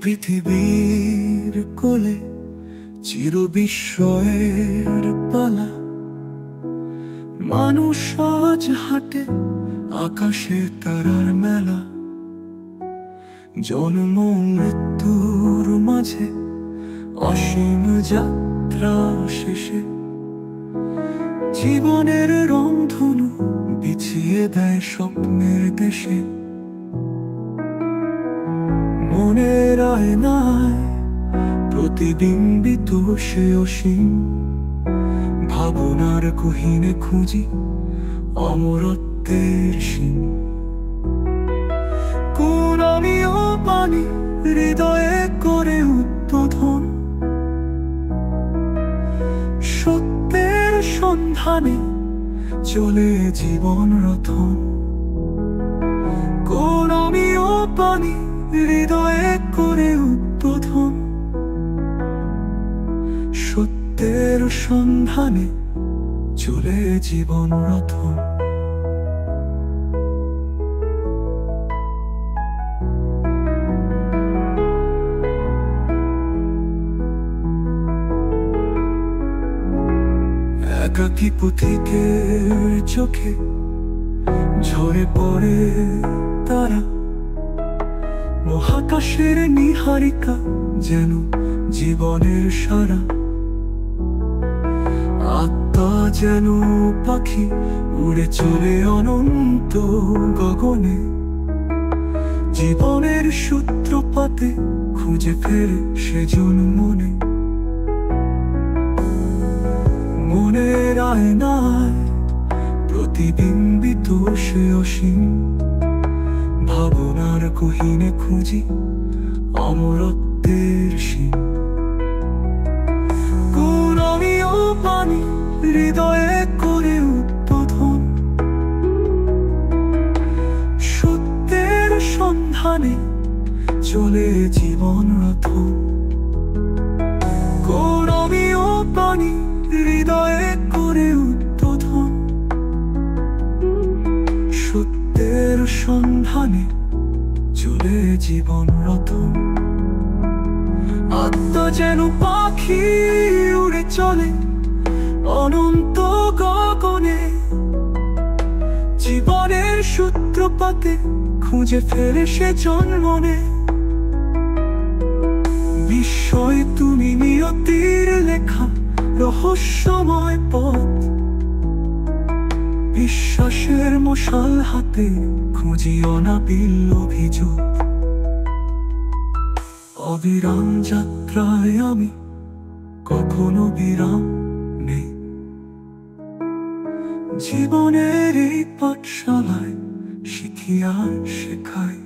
পৃথিবীর কোলে চির বিস্ময়ের পালা, মানুষ আজ হাঁটে আকাশে তারার মেলা। জন্ম মৃত্যুর মাঝে অসীম যাত্রা শেষে জীবনের রংধনু বিছিয়ে দেয় স্বপ্নের দেশে। মনের আয়নায় প্রতিবিম্বিত সে অসীম ভাবনার গহীনে খুঁজি অমরত্বের সীম। কোন আমিও পানি হৃদয়ে করে উদ্বোধন, সত্যের সন্ধানে চলে জীবন রথন। কোন আমিও পানি হৃদয়ে করে উদ্বোধন, সত্যের সন্ধানে চলে জীবন রথন। একাকী পথিকের চোখে ঝরে পড়ে তারা, মহাকাশের নীহারিকা যেন জীবনের সারা। আত্মা যেন পাখি উড়ে চলে অনন্ত গগনে, জীবনের সূত্রপাতে খুঁজে ফেরে সেজন মনে। মনের আয়নায় প্রতিবিম্বিত সে অসীম ভাবনার গহীনে খুঁজি অমরত্বের সীম। কোন আমিও পানি হৃদয়ে করে উদ্বোধন, সত্যের সন্ধানে চলে জীবন রথন। কোন আমিও পানি হৃদয়ে করে উদ্বোধন, সত্যের সন্ধানে চলে জীবন রথন। আত্মা যেন পাখি উড়ে চলে অনন্ত গগনে, জীবনের সূত্রপাতে খুঁজে ফেলে সে জন্মনে। বিস্ময় তুমি নিয়তির লেখা রহস্যময় পথ, বিশ্বাসের মশাল হাতে খুঁজি অনাবিল অভিযোগ। অবিরাম যাত্রায় আমি কখনো বিরাম নেই, জীবনের এই পাঠশালায় শিখি আর শেখাই।